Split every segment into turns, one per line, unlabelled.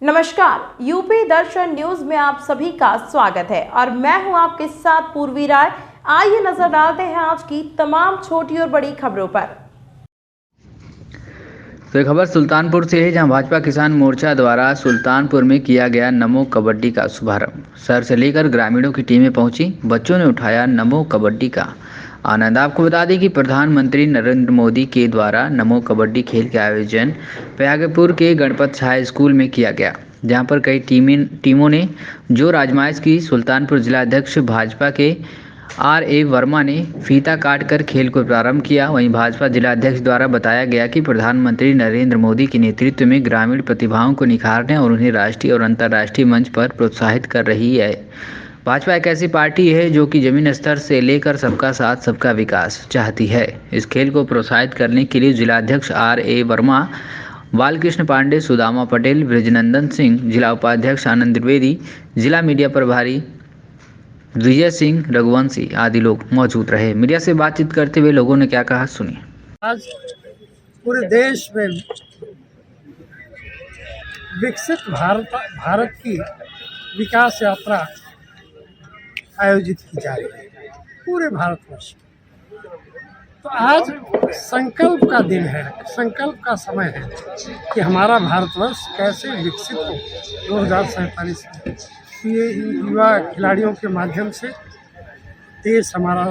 नमस्कार, यूपी दर्शन न्यूज में आप सभी का स्वागत है और मैं हूं आपके साथ पूर्वी राय। आइए नजर डालते हैं आज की तमाम छोटी और बड़ी खबरों पर।
तो एक खबर सुल्तानपुर से है, जहां भाजपा किसान मोर्चा द्वारा सुल्तानपुर में किया गया नमो कबड्डी का शुभारंभ। शहर से लेकर ग्रामीणों की टीमें पहुंची, बच्चों ने उठाया नमो कबड्डी का आनंद। आपको बता दें कि प्रधानमंत्री नरेंद्र मोदी के द्वारा नमो कबड्डी खेल का आयोजन प्रयागपुर के गणपत हाई स्कूल में किया गया, जहां पर कई टीमों ने जोर आजमाइश की। सुल्तानपुर जिला अध्यक्ष भाजपा के RA वर्मा ने फीता काट कर खेल को प्रारंभ किया। वहीं भाजपा जिला अध्यक्ष द्वारा बताया गया कि प्रधानमंत्री नरेंद्र मोदी के नेतृत्व में ग्रामीण प्रतिभाओं को निखारने और उन्हें राष्ट्रीय और अंतर्राष्ट्रीय मंच पर प्रोत्साहित कर रही है। भाजपा एक ऐसी पार्टी है जो कि जमीन स्तर से लेकर सबका साथ सबका विकास चाहती है। इस खेल को प्रोत्साहित करने के लिए जिलाध्यक्ष RA वर्मा, बालकृष्ण पांडे, सुदामा पटेल, ब्रजनंदन सिंह, जिला उपाध्यक्ष आनंद द्विवेदी, जिला मीडिया प्रभारी विजय सिंह रघुवंशी आदि लोग मौजूद रहे। मीडिया से बातचीत करते हुए लोगों ने क्या कहा, सुनिए।
आज पूरे देश में विकसित भारत की विकास यात्रा आयोजित की जा रही है पूरे भारतवर्ष में। तो आज संकल्प का दिन है, संकल्प का समय है कि हमारा भारतवर्ष कैसे विकसित हो 2047 में। ये युवा खिलाड़ियों के माध्यम से देश हमारा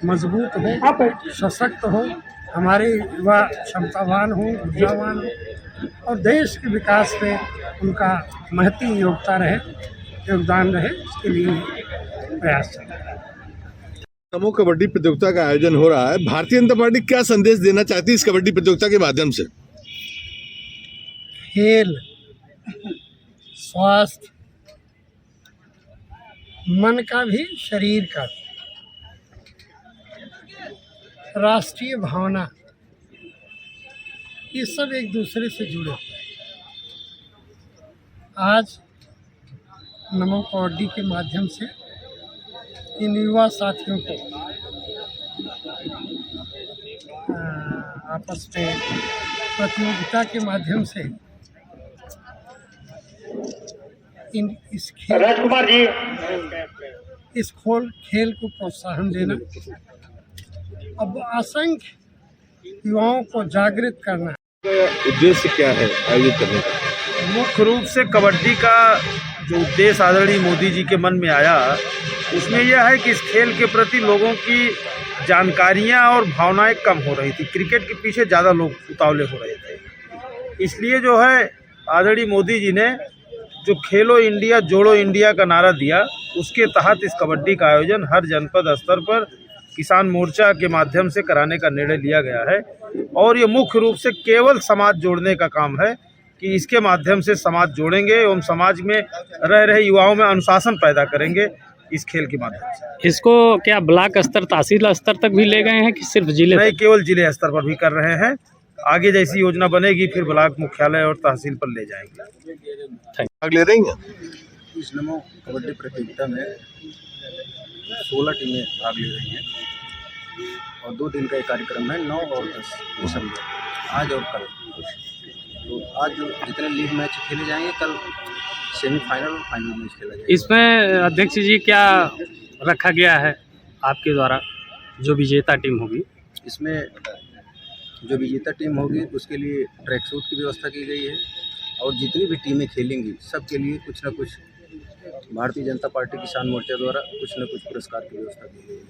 मजबूत हो, सशक्त हो, हमारे युवा क्षमतावान हो, ऊर्जावान हो और देश के विकास में उनका महती योगदान रहे, इसके लिए प्रयास चल रहा है।
नमो कबड्डी प्रतियोगिता का आयोजन हो रहा है। भारतीय जनता पार्टी क्या संदेश देना चाहती है इस कबड्डी प्रतियोगिता के माध्यम से?
खेल, स्वास्थ्य, मन का भी, शरीर का भी, राष्ट्रीय भावना, ये सब एक दूसरे से जुड़े हुए हैं। आज नमो कबड्डी के माध्यम से इन युवा साथियों को आपस में प्रतियोगिता के माध्यम से इस खेल को प्रोत्साहन देना, अब असंख्य युवाओं को जागृत करना।
उद्देश्य क्या है आयोजित करने का?
मुख्य रूप से कबड्डी का जो उद्देश्य आदरणीय मोदी जी के मन में आया, उसमें यह है कि इस खेल के प्रति लोगों की जानकारियां और भावनाएं कम हो रही थी। क्रिकेट के पीछे ज़्यादा लोग उतावले हो रहे थे। इसलिए जो है आदरणीय मोदी जी ने जो खेलो इंडिया जोड़ो इंडिया का नारा दिया, उसके तहत इस कबड्डी का आयोजन हर जनपद स्तर पर किसान मोर्चा के माध्यम से कराने का निर्णय लिया गया है। और ये मुख्य रूप से केवल समाज जोड़ने का काम है कि इसके माध्यम से समाज जोड़ेंगे एवं समाज में रह रहे युवाओं में अनुशासन पैदा करेंगे इस खेल के माध्यम से।
इसको क्या ब्लॉक स्तर, तहसील स्तर तक भी ले गए हैं कि सिर्फ जिले?
नहीं, केवल जिले स्तर पर भी कर रहे हैं। आगे जैसी योजना बनेगी फिर ब्लॉक मुख्यालय और तहसील पर ले जाएंगे।
भाग ले रही हैं?
इस नमो कबड्डी प्रतियोगिता में 16 टीमें भाग ले रही हैं और 2 दिन का एक कार्यक्रम है, 9 और 10 दिसंबर, आज और कल। तो आज जो जितने लीग मैच खेले जाएंगे, कल सेमीफाइनल और फाइनल मैच खेला जाएगा।
इसमें अध्यक्ष जी क्या रखा गया है आपके द्वारा, जो विजेता टीम होगी?
इसमें जो विजेता टीम होगी उसके लिए ट्रैक सूट की व्यवस्था की गई है और जितनी भी टीमें खेलेंगी सबके लिए कुछ न कुछ भारतीय जनता पार्टी किसान मोर्चा द्वारा कुछ न कुछ पुरस्कार की व्यवस्था की गई है।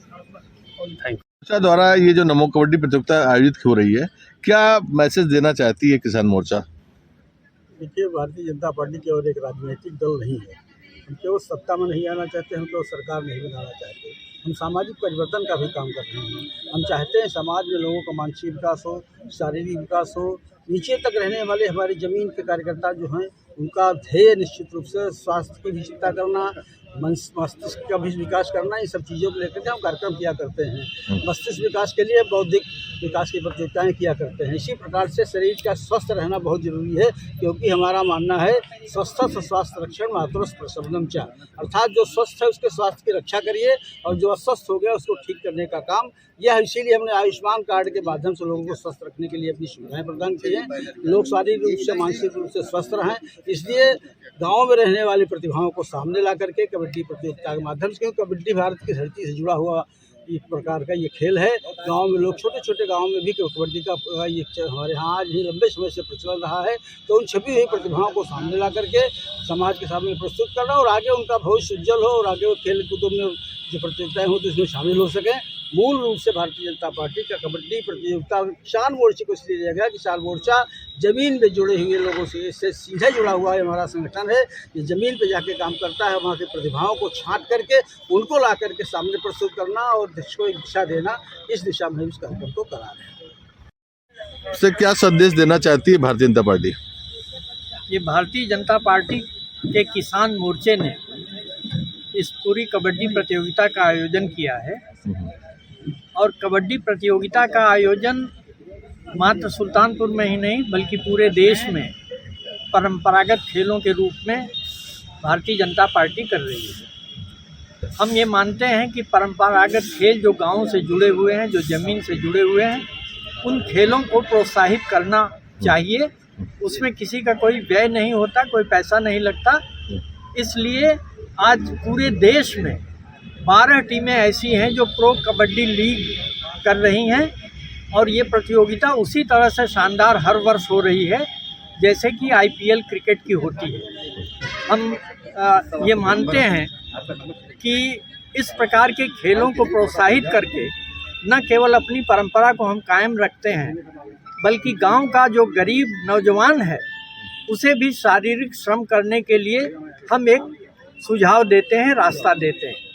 Thank you.
मोर्चा द्वारा ये जो नमो कबड्डी प्रतियोगिता आयोजित हो रही है, क्या मैसेज देना चाहती है किसान मोर्चा?
देखिए, भारतीय जनता पार्टी केवल एक राजनीतिक दल नहीं है। हम केवल सत्ता में नहीं आना चाहते, हम तो सरकार नहीं बनाना चाहते। हम सामाजिक परिवर्तन का भी काम कर रहे हैं। हम चाहते हैं समाज में लोगों का मानसिक विकास हो, शारीरिक विकास हो। नीचे तक रहने वाले हमारी ज़मीन के कार्यकर्ता जो हैं, उनका ध्येय निश्चित रूप से स्वास्थ्य की भी चिंता करना, मस्तिष्क का भी विकास करना, ये सब चीज़ों को लेकर के हम कार्यक्रम किया करते हैं। मस्तिष्क विकास के लिए बौद्धिक विकास की प्रतियोगिताएँ किया करते हैं। इसी प्रकार से शरीर का स्वस्थ रहना बहुत जरूरी है, क्योंकि हमारा मानना है स्वस्थ स्वास्थ्य रक्षण मातृ प्रसवनम च, अर्थात जो स्वस्थ है उसके स्वास्थ्य की रक्षा करिए और जो जो अस्वस्थ हो गया उसको ठीक करने का काम यह है। इसीलिए हमने आयुष्मान कार्ड के माध्यम से लोगों को स्वस्थ रखने के लिए अपनी सुविधाएं प्रदान की हैं। लोग शारीरिक रूप से मानसिक रूप से स्वस्थ रहें, इसलिए गाँव में रहने वाली प्रतिभाओं को सामने ला करके कबड्डी प्रतियोगिता के माध्यम से, क्योंकि कबड्डी भारत की धरती से जुड़ा हुआ एक प्रकार का ये खेल है। गांव में लोग, छोटे छोटे गांव में भी कबड्डी का ये हमारे यहाँ आज भी लंबे समय से प्रचलन रहा है। तो उन छपी हुई प्रतिभाओं को सामने ला करके समाज के सामने प्रस्तुत करना और आगे उनका भविष्य उज्जवल हो और आगे वो खेल कूदों में जो प्रतियोगिताएं हो तो उसमें शामिल हो सकें। मूल रूप से भारतीय जनता पार्टी का कबड्डी प्रतियोगिता किसान मोर्चे को इसलिए दिया गया कि किसान मोर्चा जमीन में जुड़े हुए लोगों से इससे सीधे जुड़ा हुआ है। हमारा संगठन है, ये जमीन पे जाके काम करता है, वहाँ के प्रतिभाओं को छांट करके उनको ला करके सामने प्रस्तुत करना और देश को एक दिशा देना, इस दिशा में इस कार्यक्रम को करा रहे हैं।
से क्या संदेश देना चाहती है भारतीय जनता पार्टी?
ये भारतीय जनता पार्टी के किसान मोर्चे ने इस पूरी कबड्डी प्रतियोगिता का आयोजन किया है और कबड्डी प्रतियोगिता का आयोजन मात्र सुल्तानपुर में ही नहीं बल्कि पूरे देश में परंपरागत खेलों के रूप में भारतीय जनता पार्टी कर रही है। हम ये मानते हैं कि परंपरागत खेल जो गांव से जुड़े हुए हैं, जो ज़मीन से जुड़े हुए हैं, उन खेलों को प्रोत्साहित करना चाहिए। उसमें किसी का कोई व्यय नहीं होता, कोई पैसा नहीं लगता। इसलिए आज पूरे देश में 12 टीमें ऐसी हैं जो प्रो कबड्डी लीग कर रही हैं और ये प्रतियोगिता उसी तरह से शानदार हर वर्ष हो रही है जैसे कि IPL क्रिकेट की होती है। हम ये मानते हैं कि इस प्रकार के खेलों को प्रोत्साहित करके न केवल अपनी परंपरा को हम कायम रखते हैं बल्कि गांव का जो गरीब नौजवान है उसे भी शारीरिक श्रम करने के लिए हम एक सुझाव देते हैं, रास्ता देते हैं।